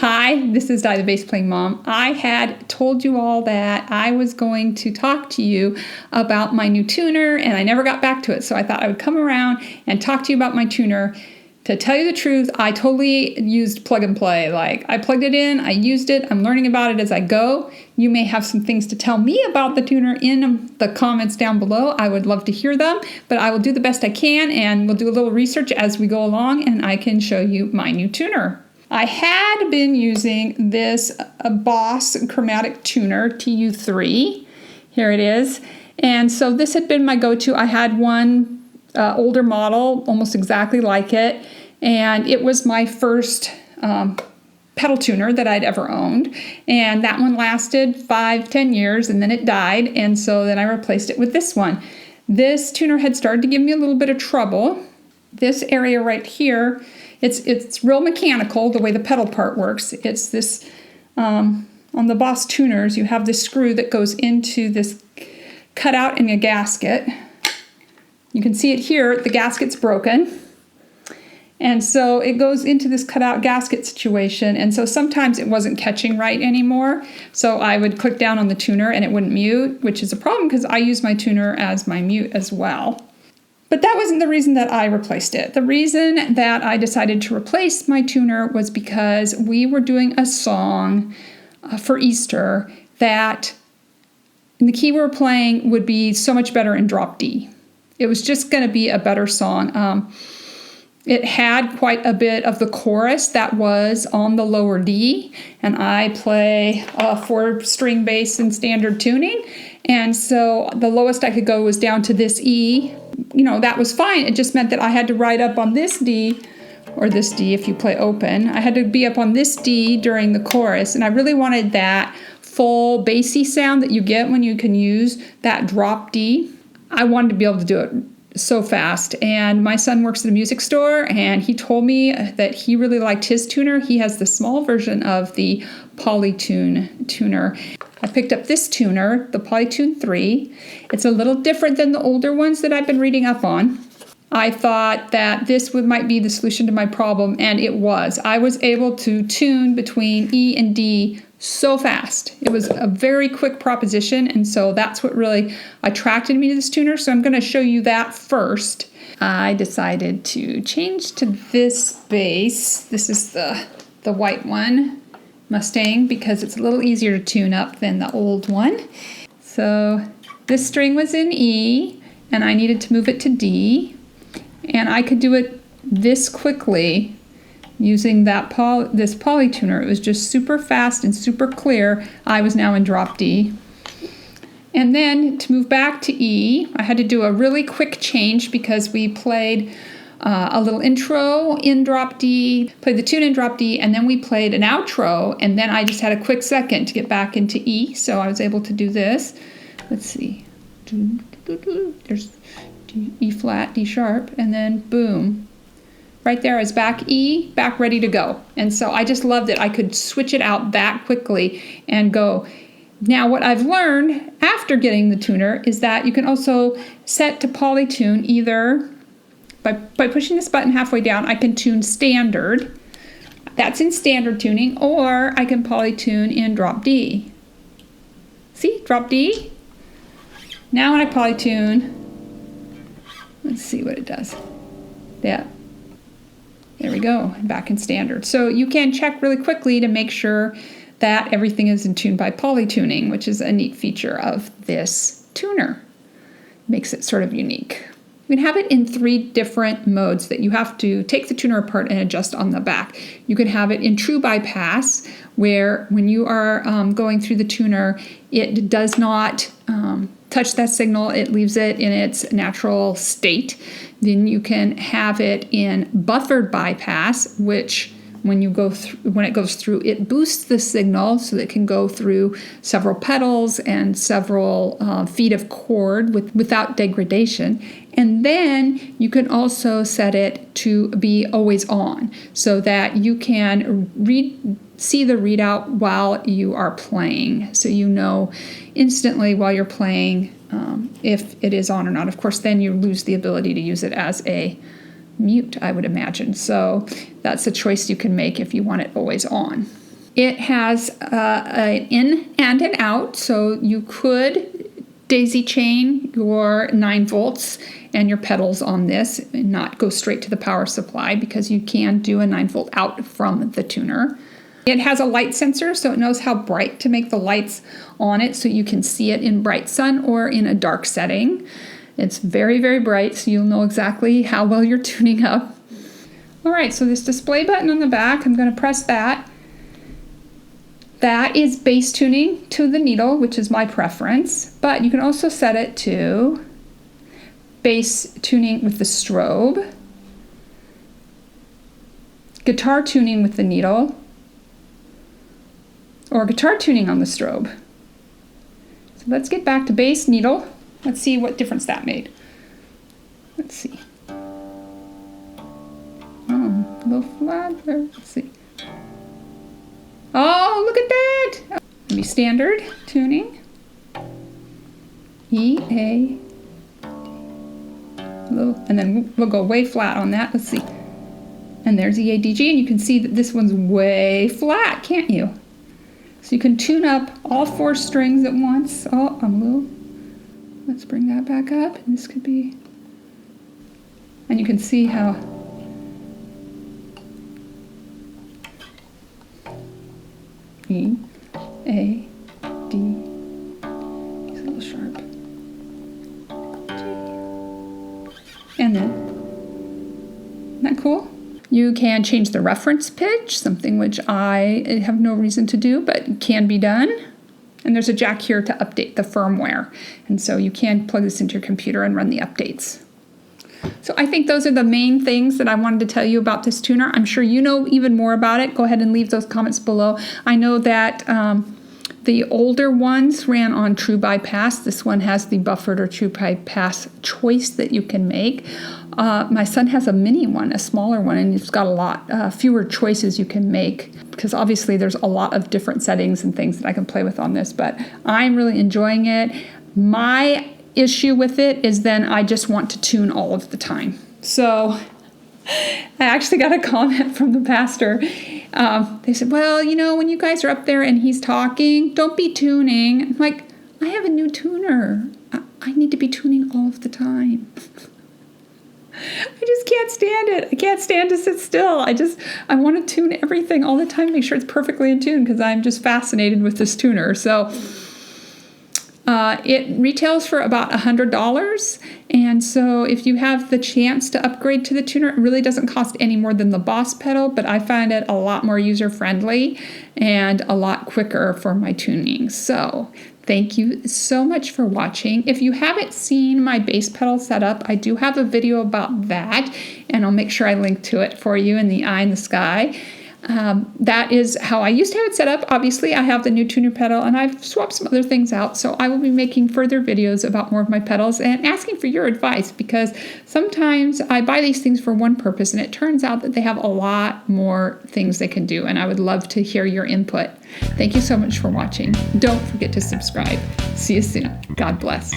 Hi, this is Di, the bass playing mom. I had told you all that I was going to talk to you about my new tuner, and I never got back to it, so I thought I would come around and talk to you about my tuner. To tell you the truth, I totally used plug and play. Like, I plugged it in, I used it, I'm learning about it as I go. You may have some things to tell me about the tuner in the comments down below. I would love to hear them, but I will do the best I can, and we'll do a little research as we go along, and I can show you my new tuner. I had been using this Boss chromatic tuner, TU3. Here it is. And so this had been my go-to. I had one older model, almost exactly like it. And it was my first pedal tuner that I'd ever owned. And that one lasted 5-10 years, and then it died. And so then I replaced it with this one. This tuner had started to give me a little bit of trouble. This area right here, it's real mechanical, the way the pedal part works. It's this, on the Boss tuners, you have this screw that goes into this cutout in a gasket. You can see it here, the gasket's broken. And so it goes into this cutout gasket situation, and so sometimes it wasn't catching right anymore. So I would click down on the tuner and it wouldn't mute, which is a problem because I use my tuner as my mute as well. But that wasn't the reason that I replaced it. The reason that I decided to replace my tuner was because we were doing a song for Easter that in the key we were playing would be so much better in drop D. It was just going to be a better song. It had quite a bit of the chorus that was on the lower D, and I play a 4-string bass in standard tuning, and so the lowest I could go was down to this E. You know, that was fine. It just meant that I had to ride up on this D, or this D if you play open. I had to be up on this D during the chorus, and I really wanted that full bassy sound that you get when you can use that drop D. I wanted to be able to do it so fast, and my son works at a music store, and he told me that he really liked his tuner. He has the small version of the Polytune tuner. I picked up this tuner, the Polytune 3. It's a little different than the older ones that I've been reading up on. I thought that this might be the solution to my problem, and it was. I was able to tune between E and D so fast. It was a very quick proposition, and so that's what really attracted me to this tuner. So I'm going to show you that first. I decided to change to this bass. This is the white one, Mustang, because it's a little easier to tune up than the old one. So this string was in E, and I needed to move it to D, and I could do it this quickly using this Polytuner. It was just super fast and super clear. I was now in drop D. And then to move back to E, I had to do a really quick change because we played a little intro in drop D, played the tune in drop D, and then we played an outro, and then I just had a quick second to get back into E, so I was able to do this. Let's see. There's E flat, D sharp, and then boom. Right there is back E, back ready to go. And so I just loved it. I could switch it out that quickly and go. Now what I've learned after getting the tuner is that you can also set to Polytune either by pushing this button halfway down. I can tune standard. That's in standard tuning, or I can Polytune in drop D. See, drop D. Now when I Polytune, let's see what it does. Yeah. There we go, back in standard. So you can check really quickly to make sure that everything is in tune by polytuning, which is a neat feature of this tuner. Makes it sort of unique. You can have it in 3 different modes that you have to take the tuner apart and adjust on the back. You can have it in true bypass, where when you are going through the tuner, it does not touch that signal, it leaves it in its natural state. Then you can have it in buffered bypass, which when it goes through, it boosts the signal so that it can go through several pedals and several feet of chord without degradation. And then you can also set it to be always on so that you can see the readout while you are playing. So you know instantly while you're playing if it is on or not. Of course, then you lose the ability to use it as a mute, I would imagine. So that's a choice you can make if you want it always on. It has an in and an out, so you could daisy chain your 9 volts and your pedals on this and not go straight to the power supply, because you can do a 9 volt out from the tuner. It has a light sensor, so it knows how bright to make the lights on it, so you can see it in bright sun or in a dark setting. It's very, very bright, so you'll know exactly how well you're tuning up. All right, so this display button on the back, I'm going to press that. That is bass tuning to the needle, which is my preference, but you can also set it to bass tuning with the strobe, guitar tuning with the needle, or guitar tuning on the strobe. So let's get back to bass needle. Let's see what difference that made. Let's see. Oh, a little flat there. Let's see. Oh, look at that! Maybe standard tuning. E, A, D. And then we'll go way flat on that. Let's see. And there's E, A, D, G, and you can see that this one's way flat, can't you? So you can tune up all 4 strings at once. Oh, I'm a little. Let's bring that back up. And this could be. And you can see how. E, A, D. It's a little sharp. G. And then. Isn't that cool? You can change the reference pitch, something which I have no reason to do, but can be done. And there's a jack here to update the firmware. And so you can plug this into your computer and run the updates. So I think those are the main things that I wanted to tell you about this tuner. I'm sure you know even more about it. Go ahead and leave those comments below. I know that the older ones ran on true bypass. This one has the buffered or true bypass choice that you can make. My son has a mini one, a smaller one, and it's got a lot fewer choices you can make, because obviously there's a lot of different settings and things that I can play with on this, but I'm really enjoying it. My issue with it is then I just want to tune all of the time. So I actually got a comment from the pastor. They said, well, you know, when you guys are up there and he's talking, don't be tuning. I'm like, I have a new tuner. I need to be tuning all of the time. I just can't stand it. I can't stand to sit still. I want to tune everything all the time, make sure it's perfectly in tune, because I'm just fascinated with this tuner. So it retails for about $100, and so if you have the chance to upgrade to the tuner, it really doesn't cost any more than the Boss pedal, but I find it a lot more user-friendly and a lot quicker for my tuning. So thank you so much for watching. If you haven't seen my bass pedal setup, I do have a video about that, and I'll make sure I link to it for you in the eye in the sky. That is how I used to have it set up. Obviously, I have the new tuner pedal, and I've swapped some other things out, so I will be making further videos about more of my pedals and asking for your advice, because sometimes I buy these things for one purpose, and it turns out that they have a lot more things they can do, and I would love to hear your input. Thank you so much for watching. Don't forget to subscribe. See you soon. God bless.